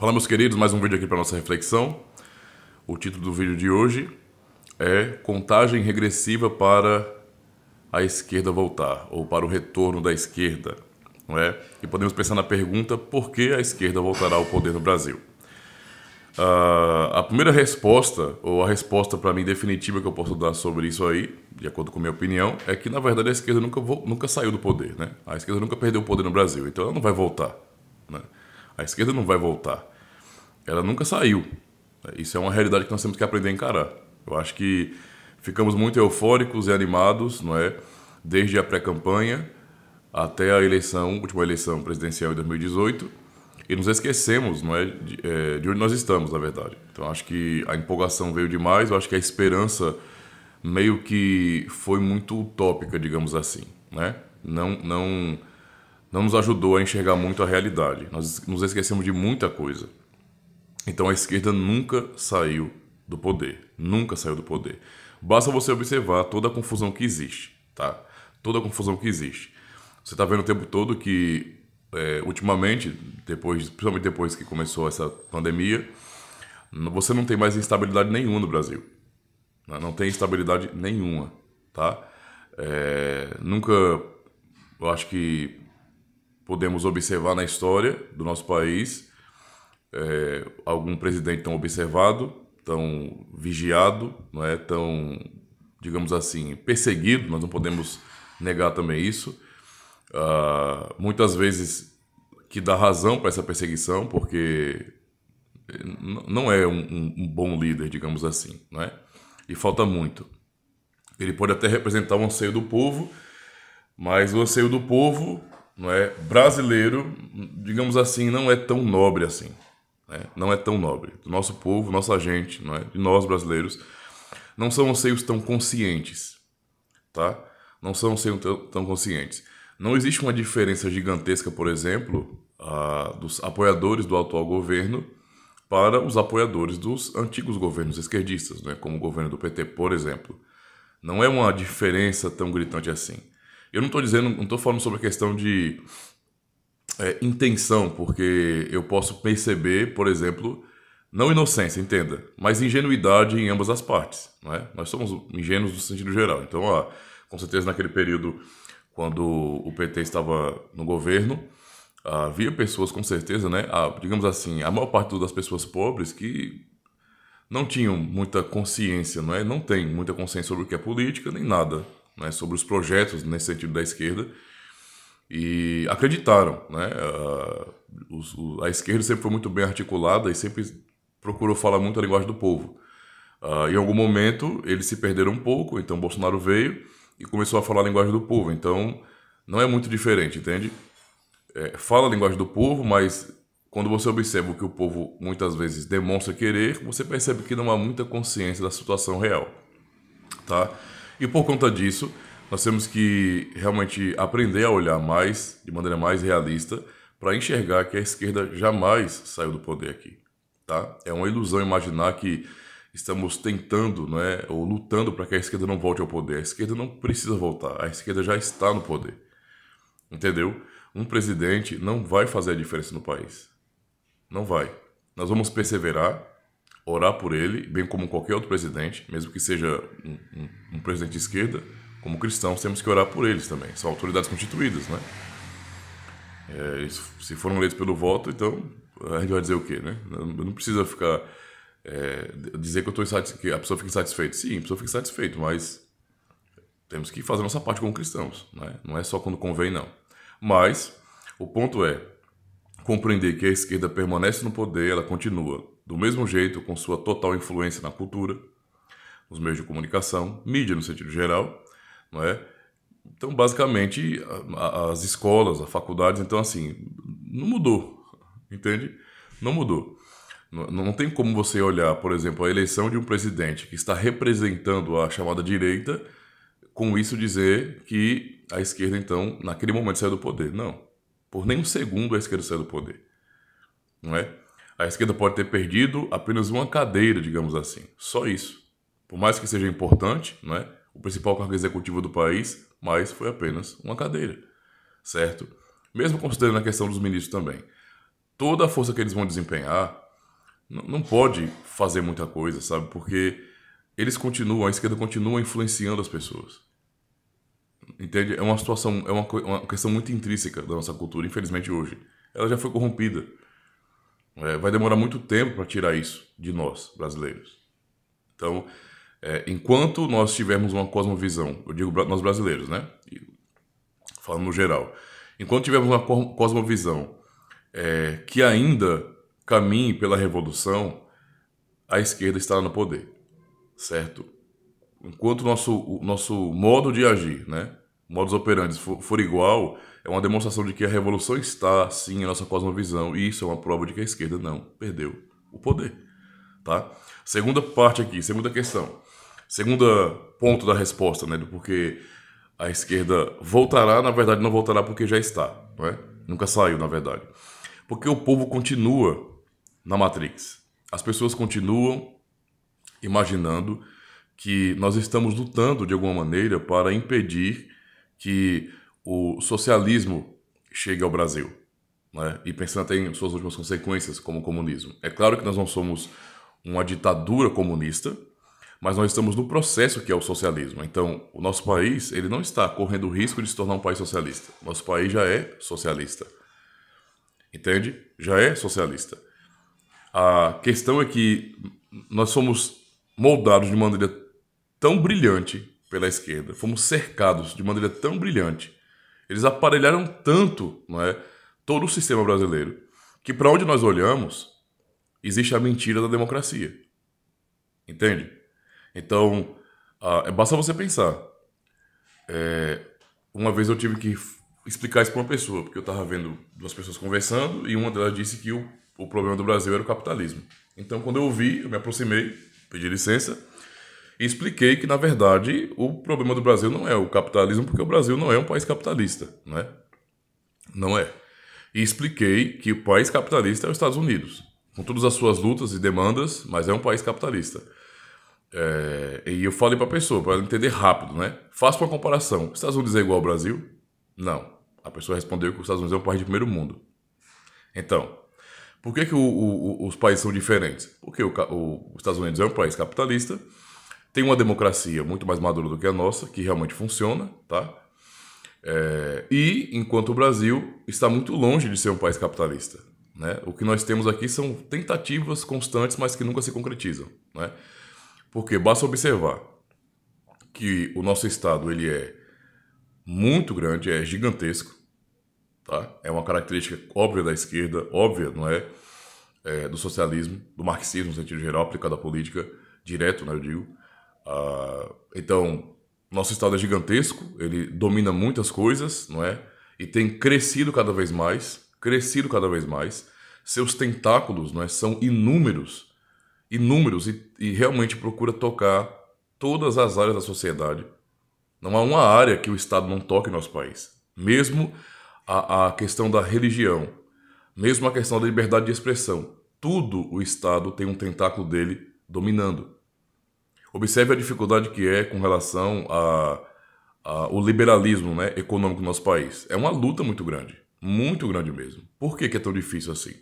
Fala, meus queridos, mais um vídeo aqui para nossa reflexão. O título do vídeo de hoje é Contagem Regressiva para a esquerda voltar, ou para o retorno da esquerda, não é? E podemos pensar na pergunta, por que a esquerda voltará ao poder no Brasil? A primeira resposta, ou a resposta para mim definitiva que eu posso dar sobre isso aí, de acordo com a minha opinião, é que na verdade a esquerda nunca saiu do poder, né? A esquerda nunca perdeu o poder no Brasil, então ela não vai voltar, né? A esquerda não vai voltar. Ela nunca saiu. Isso é uma realidade que nós temos que aprender a encarar. Eu acho que ficamos muito eufóricos e animados, não é? Desde a pré-campanha até a eleição, última eleição presidencial em 2018, e nos esquecemos, não é, de onde nós estamos, na verdade. Então acho que a empolgação veio demais, eu acho que a esperança meio que foi muito utópica, digamos assim, né? Não nos ajudou a enxergar muito a realidade. Nós nos esquecemos de muita coisa. Então a esquerda nunca saiu do poder, nunca saiu do poder. Basta você observar toda a confusão que existe, tá? Toda a confusão que existe. Você está vendo o tempo todo que, ultimamente, principalmente depois que começou essa pandemia, você não tem mais instabilidade nenhuma no Brasil. Não tem estabilidade nenhuma, tá? Nunca, eu acho que podemos observar na história do nosso país algum presidente tão observado, tão vigiado, não é, tão, digamos assim, perseguido. Nós não podemos negar também isso. Muitas vezes que dá razão para essa perseguição, porque não é um bom líder, digamos assim, não é? E falta muito. Ele pode até representar o anseio do povo, mas o anseio do povo, não é, brasileiro, digamos assim, não é tão nobre assim. Não é tão nobre. Do nosso povo, nossa gente, não é? De nós brasileiros, não são anseios tão conscientes, tá? Não são anseios tão conscientes. Não existe uma diferença gigantesca, por exemplo, dos apoiadores do atual governo para os apoiadores dos antigos governos esquerdistas, né? Como o governo do PT, por exemplo. Não é uma diferença tão gritante assim. Eu não estou falando sobre a questão de intenção, porque eu posso perceber, por exemplo, não inocência, entenda, mas ingenuidade em ambas as partes, não é? Nós somos ingênuos no sentido geral. Então, com certeza naquele período, quando o PT estava no governo, havia pessoas, com certeza, né? Digamos assim, a maior parte das pessoas pobres que não tinham muita consciência, não é? Não tem muita consciência sobre o que é política, nem nada, né? Sobre os projetos, nesse sentido da esquerda, e acreditaram, né? A esquerda sempre foi muito bem articulada e sempre procurou falar muito a linguagem do povo. Em algum momento eles se perderam um pouco, então Bolsonaro veio e começou a falar a linguagem do povo. Então não é muito diferente, entende? Fala a linguagem do povo, mas quando você observa o que o povo muitas vezes demonstra querer, você percebe que não há muita consciência da situação real, tá? E por conta disso, nós temos que realmente aprender a olhar mais, de maneira mais realista, para enxergar que a esquerda jamais saiu do poder aqui, tá? É uma ilusão imaginar que estamos tentando, não é, ou lutando para que a esquerda não volte ao poder. A esquerda não precisa voltar, a esquerda já está no poder, entendeu? Um presidente não vai fazer a diferença no país, não vai. Nós vamos perseverar, orar por ele, bem como qualquer outro presidente, mesmo que seja um presidente de esquerda. Como cristãos, temos que orar por eles também. São autoridades constituídas, né? Se foram eleitos pelo voto, então a gente vai dizer o quê, né? Não precisa ficar dizer que que a pessoa fica insatisfeita. Sim, a pessoa fica insatisfeita, mas temos que fazer a nossa parte como cristãos, né? Não é só quando convém, não. Mas o ponto é compreender que a esquerda permanece no poder, ela continua do mesmo jeito, com sua total influência na cultura, nos meios de comunicação, mídia no sentido geral, não é? Então, basicamente, as escolas, as faculdades, então, assim, não mudou, entende? Não mudou. Não tem como você olhar, por exemplo, a eleição de um presidente que está representando a chamada direita, com isso dizer que a esquerda, então, naquele momento saiu do poder. Não. Por nem um segundo a esquerda saiu do poder, não é? A esquerda pode ter perdido apenas uma cadeira, digamos assim. Só isso. Por mais que seja importante, não é? O principal cargo executivo do país, mas foi apenas uma cadeira, certo? Mesmo considerando a questão dos ministros também. toda a força que eles vão desempenhar não pode fazer muita coisa, sabe? Porque eles continuam, a esquerda continua influenciando as pessoas. Entende? É uma situação, uma questão muito intrínseca da nossa cultura, infelizmente hoje. Ela já foi corrompida. Vai demorar muito tempo para tirar isso de nós, brasileiros. Então, enquanto nós tivermos uma cosmovisão, eu digo nós brasileiros, né? Falando no geral. Enquanto tivermos uma cosmovisão que ainda caminhe pela revolução, a esquerda estará no poder, certo? Enquanto o nosso modo de agir, né? Modus operandi for igual, é uma demonstração de que a revolução está, sim, em nossa cosmovisão, e isso é uma prova de que a esquerda não perdeu o poder, tá? Segunda parte aqui, segunda questão. Segunda ponto da resposta, né? Do porquê a esquerda voltará, na verdade não voltará porque já está, não é? Nunca saiu, na verdade. Porque o povo continua na Matrix. As pessoas continuam imaginando que nós estamos lutando de alguma maneira para impedir que o socialismo chegue ao Brasil, né? E pensando até em suas últimas consequências, como o comunismo. É claro que nós não somos uma ditadura comunista, mas nós estamos no processo que é o socialismo. Então, o nosso país, ele não está correndo o risco de se tornar um país socialista. Nosso país já é socialista. Entende? Já é socialista. A questão é que nós somos moldados de maneira tão brilhante pela esquerda, fomos cercados de maneira tão brilhante, eles aparelharam tanto, não é, todo o sistema brasileiro, que para onde nós olhamos, existe a mentira da democracia. Entende? Então, basta você pensar. Uma vez eu tive que explicar isso para uma pessoa, porque eu estava vendo duas pessoas conversando e uma delas disse que o problema do Brasil era o capitalismo. Então, quando eu ouvi, eu me aproximei, pedi licença e expliquei que, na verdade, o problema do Brasil não é o capitalismo, porque o Brasil não é um país capitalista, não é? Não é. E expliquei que o país capitalista é os Estados Unidos, com todas as suas lutas e demandas, mas é um país capitalista. E eu falei para a pessoa, para ela entender rápido, né? Faça uma comparação. Os Estados Unidos é igual ao Brasil? Não. A pessoa respondeu que os Estados Unidos é um país de primeiro mundo. Então, por que os países são diferentes? Porque os Estados Unidos é um país capitalista, tem uma democracia muito mais madura do que a nossa, que realmente funciona, tá? E enquanto o Brasil está muito longe de ser um país capitalista, né? O que nós temos aqui são tentativas constantes, mas que nunca se concretizam, né? Porque basta observar que o nosso estado ele é muito grande, é gigantesco, tá? É uma característica óbvia da esquerda, óbvia, não é? Do socialismo, do marxismo no sentido geral, aplicado à política, direto, né, eu digo. Então, nosso estado é gigantesco, ele domina muitas coisas, não é? E tem crescido cada vez mais, Seus tentáculos, não é, são inúmeros, e realmente procura tocar todas as áreas da sociedade. Não há uma área que o Estado não toque no nosso país. Mesmo a questão da religião, mesmo a questão da liberdade de expressão, tudo o Estado tem um tentáculo dele dominando. Observe a dificuldade que é com relação ao liberalismo, né, econômico do nosso país. É uma luta muito grande mesmo. Por que é tão difícil assim?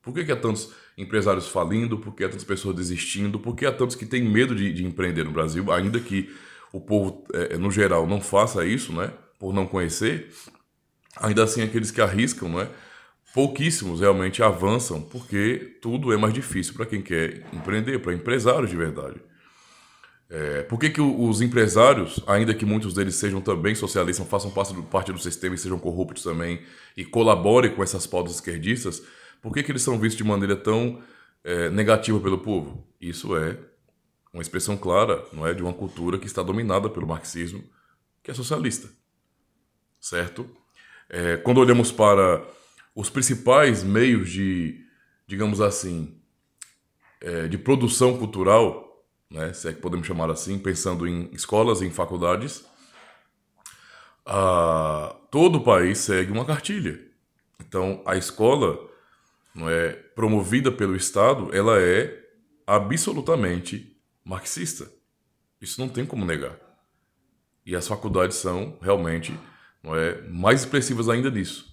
Por que há tantos empresários falindo? Por que há tantas pessoas desistindo? Por que há tantos que têm medo de empreender no Brasil, ainda que o povo, no geral, não faça isso, né, por não conhecer? Ainda assim, aqueles que arriscam, né, pouquíssimos realmente avançam, porque tudo é mais difícil para quem quer empreender, para empresários de verdade. Por que os empresários, ainda que muitos deles sejam também socialistas, façam parte do sistema e sejam corruptos também, e colaborem com essas pautas esquerdistas, por que eles são vistos de maneira tão negativa pelo povo? Isso é uma expressão clara, não é, de uma cultura que está dominada pelo marxismo, que é socialista, certo? Quando olhamos para os principais meios de, digamos assim, de produção cultural, né, se é que podemos chamar assim, pensando em escolas e em faculdades, todo o país segue uma cartilha. Então, a escola, não é, promovida pelo Estado, ela é absolutamente marxista. Isso não tem como negar. E as faculdades são realmente, não é, mais expressivas ainda disso,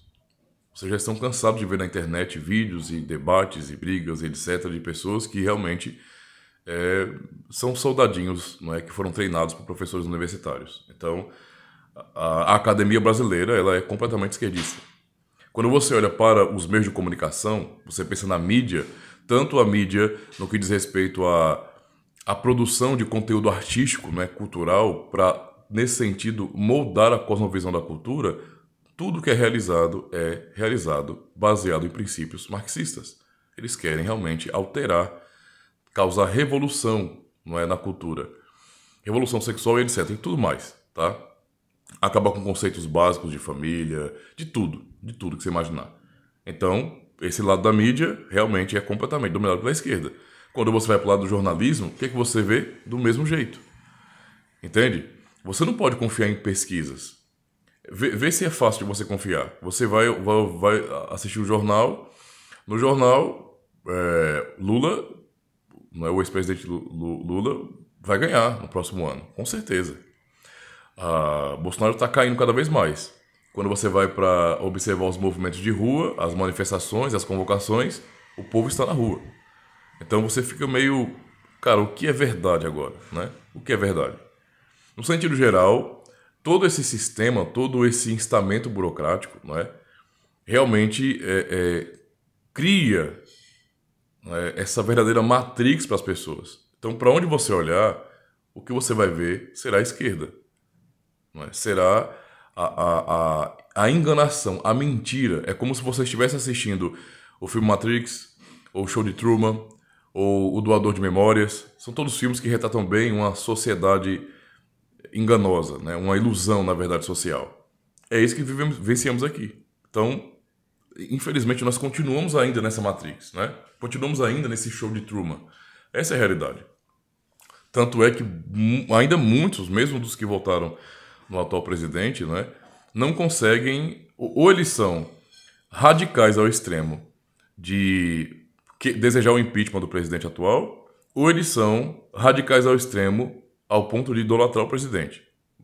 Vocês já estão cansados de ver na internet vídeos e debates e brigas, etc., de pessoas que realmente são soldadinhos, não é, que foram treinados por professores universitários. Então, a academia brasileira ela é completamente esquerdista. Quando você olha para os meios de comunicação, você pensa na mídia, tanto a mídia no que diz respeito à produção de conteúdo artístico, né, cultural, para, nesse sentido, moldar a cosmovisão da cultura, tudo que é realizado baseado em princípios marxistas. Eles querem realmente alterar, causar revolução, não é, na cultura. Revolução sexual e etc. E tudo mais, tá? Acabar com conceitos básicos de família, de tudo que você imaginar. Então, esse lado da mídia realmente é completamente dominado pela esquerda. Quando você vai para o lado do jornalismo, o que você vê? Do mesmo jeito. Entende? Você não pode confiar em pesquisas. Vê se é fácil de você confiar. Você vai assistir o jornal. No jornal, Lula, não é, o ex-presidente Lula, vai ganhar no próximo ano, com certeza. Bolsonaro está caindo cada vez mais. Quando você vai para observar os movimentos de rua, as manifestações, as convocações, o povo está na rua. Então você fica meio... Cara, o que é verdade agora, né? O que é verdade? No sentido geral, todo esse sistema, todo esse instamento burocrático, não é? Realmente cria, né, essa verdadeira matrix para as pessoas. Então, para onde você olhar, o que você vai ver será a esquerda. Não é? Será a enganação, a mentira. É como se você estivesse assistindo o filme Matrix, ou o Show de Truman, ou o Doador de Memórias. São todos filmes que retratam bem uma sociedade enganosa, né? Uma ilusão, na verdade, social. É isso que vivenciamos aqui. Então, infelizmente, nós continuamos ainda nessa Matrix, né? Continuamos ainda nesse Show de Truman. Essa é a realidade. Tanto é que ainda muitos, mesmo dos que votaram no atual presidente, né, não conseguem, ou eles são radicais ao extremo de desejar o impeachment do presidente atual, ou eles são radicais ao extremo ao ponto de idolatrar o presidente.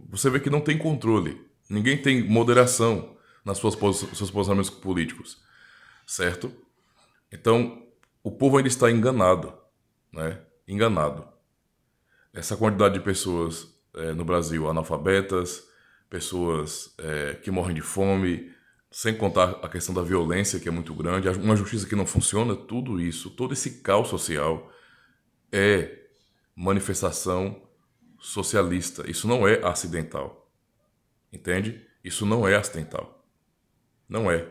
Você vê que não tem controle, ninguém tem moderação nas seus posicionamentos políticos, certo? Então, o povo ainda está enganado, né? Enganado. Essa quantidade de pessoas no Brasil analfabetas, pessoas que morrem de fome, sem contar a questão da violência, que é muito grande, uma justiça que não funciona, tudo isso, todo esse caos social é manifestação socialista. Isso não é acidental. Entende? Isso não é acidental. Não é.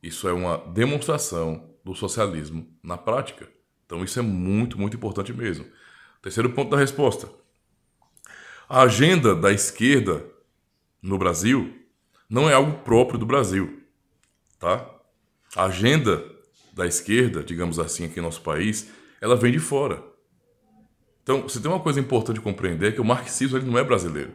Isso é uma demonstração do socialismo na prática. Então isso é muito, muito importante mesmo. Terceiro ponto da resposta. A agenda da esquerda no Brasil não é algo próprio do Brasil, tá? A agenda da esquerda, digamos assim, aqui no nosso país, ela vem de fora. Então, você tem uma coisa importante de compreender, que o marxismo ele não é brasileiro.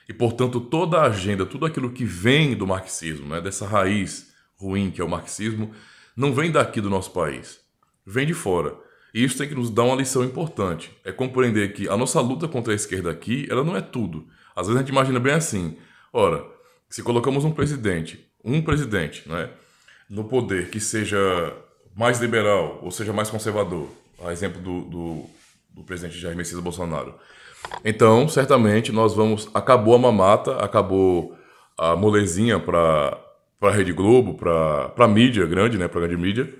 E, portanto, toda a agenda, tudo aquilo que vem do marxismo, né, dessa raiz ruim que é o marxismo, não vem daqui do nosso país, vem de fora. E isso tem que nos dar uma lição importante. É compreender que a nossa luta contra a esquerda aqui, ela não é tudo. Às vezes a gente imagina bem assim. Ora, se colocamos um presidente, né, no poder que seja mais liberal ou seja mais conservador, a exemplo do presidente Jair Messias Bolsonaro, então, certamente, nós vamos... Acabou a mamata, acabou a molezinha para a Rede Globo, para a mídia grande, né, para a grande mídia.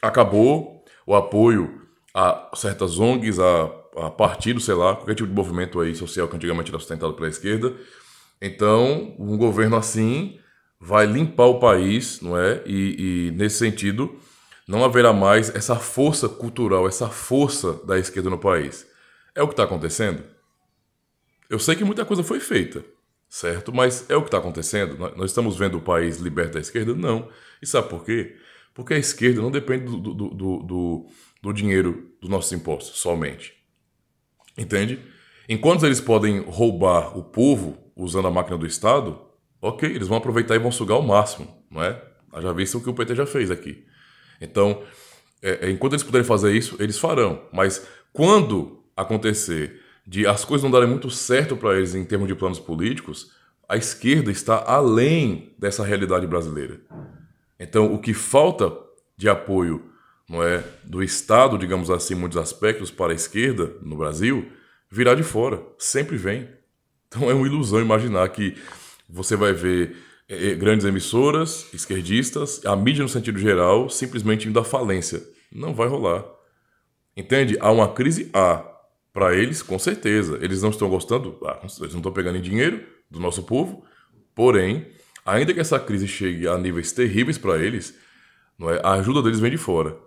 Acabou o apoio a certas ONGs, a partidos, sei lá, qualquer tipo de movimento aí social que antigamente era sustentado pela esquerda. Então, um governo assim vai limpar o país, não é? E nesse sentido, não haverá mais essa força cultural, essa força da esquerda no país. É o que está acontecendo? Eu sei que muita coisa foi feita, certo? Mas é o que está acontecendo? Nós estamos vendo o país liberto da esquerda? Não. E sabe por quê? Porque a esquerda não depende do dinheiro dos nossos impostos, somente. Entende? Enquanto eles podem roubar o povo usando a máquina do Estado, ok, eles vão aproveitar e vão sugar o máximo, não é? Já visto o que o PT já fez aqui. Então, enquanto eles puderem fazer isso, eles farão. Mas quando acontecer de as coisas não darem muito certo para eles em termos de planos políticos, a esquerda está além dessa realidade brasileira. Então, o que falta de apoio, não é, do Estado, digamos assim, em muitos aspectos, para a esquerda no Brasil, virá de fora. Sempre vem. Então é uma ilusão imaginar que você vai ver grandes emissoras, esquerdistas, a mídia no sentido geral, simplesmente indo à falência. Não vai rolar. Entende? Há uma crise? Há. Para eles, com certeza. Eles não estão gostando? Eles não estão pegando em dinheiro do nosso povo. Porém, ainda que essa crise chegue a níveis terríveis para eles, não é? A ajuda deles vem de fora.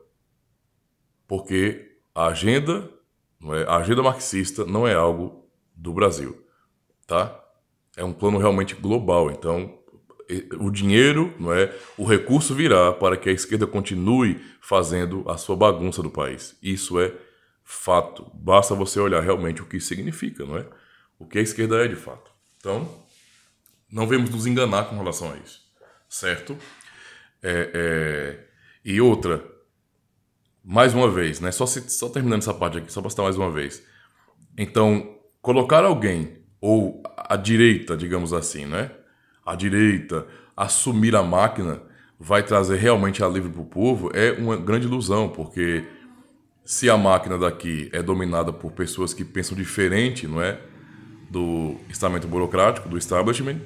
Porque a agenda, não é? A agenda marxista não é algo do Brasil. Tá? É um plano realmente global. Então, o dinheiro, não é, o recurso virá para que a esquerda continue fazendo a sua bagunça do país. Isso é fato. Basta você olhar realmente o que significa, não é? O que a esquerda é de fato. Então, não vamos nos enganar com relação a isso, certo? E outra, mais uma vez, né? Só terminando essa parte aqui, só para citar mais uma vez. Então, colocar alguém, ou a direita, digamos assim, né? A direita assumir a máquina vai trazer realmente alívio para o povo é uma grande ilusão, porque se a máquina daqui é dominada por pessoas que pensam diferente, não é? Do estamento burocrático, do establishment,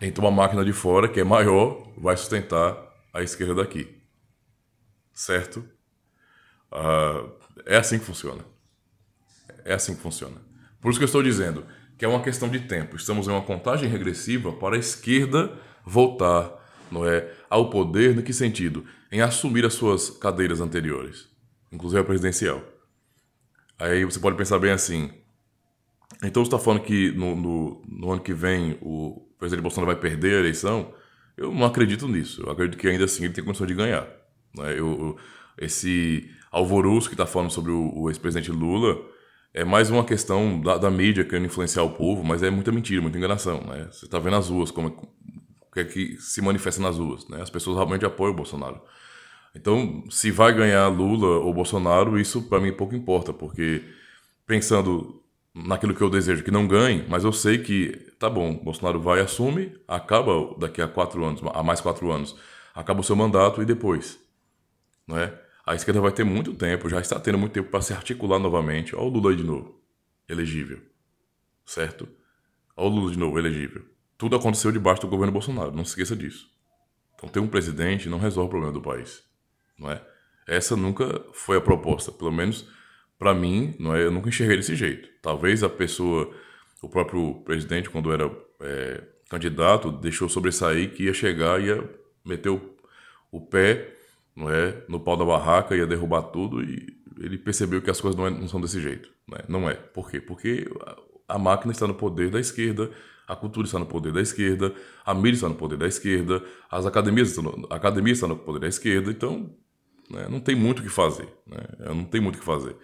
então a máquina de fora, que é maior, vai sustentar a esquerda daqui. Certo? É assim que funciona. É assim que funciona. Por isso que eu estou dizendo que é uma questão de tempo. Estamos em uma contagem regressiva para a esquerda voltar, não é, ao poder. Em que sentido? Em assumir as suas cadeiras anteriores, inclusive a presidencial. Aí você pode pensar bem assim. Então você está falando que no ano que vem o presidente Bolsonaro vai perder a eleição? Eu não acredito nisso. Eu acredito que ainda assim ele tem condição de ganhar. Né? Esse alvoroço que está falando sobre o ex-presidente Lula é mais uma questão da mídia querendo influenciar o povo, mas é muita mentira, muita enganação. Né? Você está vendo as ruas, o que é que se manifesta nas ruas. Né? As pessoas realmente apoiam o Bolsonaro. Então, se vai ganhar Lula ou Bolsonaro, isso para mim pouco importa, porque pensando naquilo que eu desejo que não ganhe, mas eu sei que, tá bom, Bolsonaro vai, assume, acaba daqui a 4 anos, a mais 4 anos, acaba o seu mandato e depois, não é? A esquerda vai ter muito tempo, já está tendo muito tempo para se articular novamente. Olha o Lula aí de novo, elegível, certo? Olha o Lula de novo, elegível. Tudo aconteceu debaixo do governo Bolsonaro, não se esqueça disso. Então ter um presidente não resolve o problema do país, não é? Essa nunca foi a proposta, pelo menos para mim, não é? Eu nunca enxerguei desse jeito. Talvez a pessoa, o próprio presidente, quando era candidato, deixou sobressair que ia chegar e ia meter o pé, não é, no pau da barraca, ia derrubar tudo e ele percebeu que as coisas não são desse jeito. Não é? Não é. Por quê? Porque a máquina está no poder da esquerda, a cultura está no poder da esquerda, a mídia está no poder da esquerda, as academias estão no poder da esquerda, então né, não tem muito o que fazer. Né? Não tem muito o que fazer.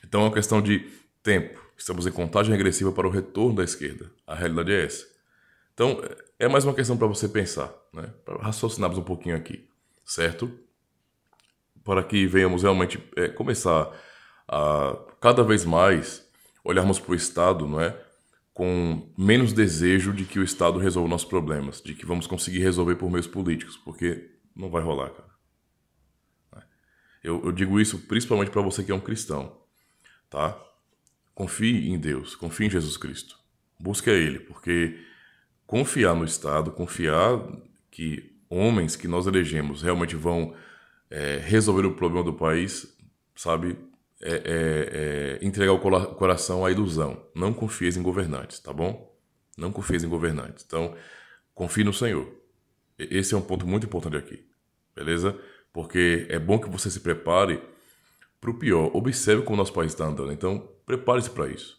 Então é uma questão de tempo. Estamos em contagem regressiva para o retorno da esquerda. A realidade é essa. Então, é mais uma questão para você pensar, né? Para raciocinarmos um pouquinho aqui, certo? Para que venhamos realmente começar a, cada vez mais, olharmos para o Estado, não é? Com menos desejo de que o Estado resolva nossos problemas, de que vamos conseguir resolver por meios políticos, porque não vai rolar, cara. Eu digo isso principalmente para você que é um cristão, tá? Confie em Deus, confie em Jesus Cristo. Busque a Ele, porque confiar no Estado, confiar que homens que nós elegemos realmente vão resolver o problema do país, sabe? Entregar o coração à ilusão. Não confies em governantes, tá bom? Não confies em governantes. Então, confie no Senhor. Esse é um ponto muito importante aqui, beleza? Porque é bom que você se prepare para o pior. Observe como o nosso país está andando. Então, prepare-se para isso.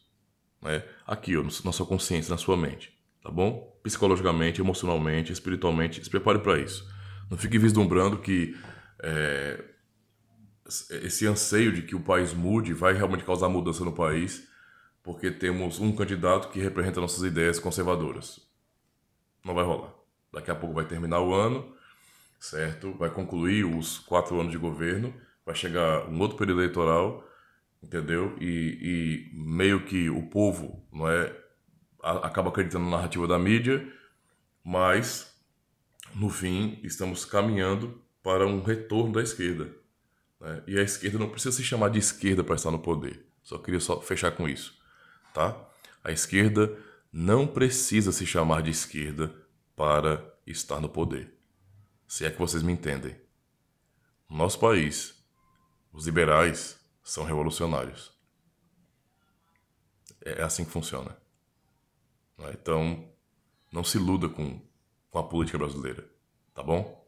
Né? Aqui, ó, na sua consciência, na sua mente. Tá bom? Psicologicamente, emocionalmente, espiritualmente, se prepare para isso. Não fique vislumbrando que esse anseio de que o país mude vai realmente causar mudança no país porque temos um candidato que representa nossas ideias conservadoras. Não vai rolar. Daqui a pouco vai terminar o ano, certo? Vai concluir os 4 anos de governo, vai chegar um outro período eleitoral, entendeu? E meio que o povo, não é, acaba acreditando na narrativa da mídia, mas no fim, estamos caminhando para um retorno da esquerda, né? E a esquerda não precisa se chamar de esquerda para estar no poder. Só queria fechar com isso, tá? A esquerda não precisa se chamar de esquerda para estar no poder. Se é que vocês me entendem. No nosso país, os liberais são revolucionários. É assim que funciona, né? Então, não se iluda com a política brasileira, tá bom?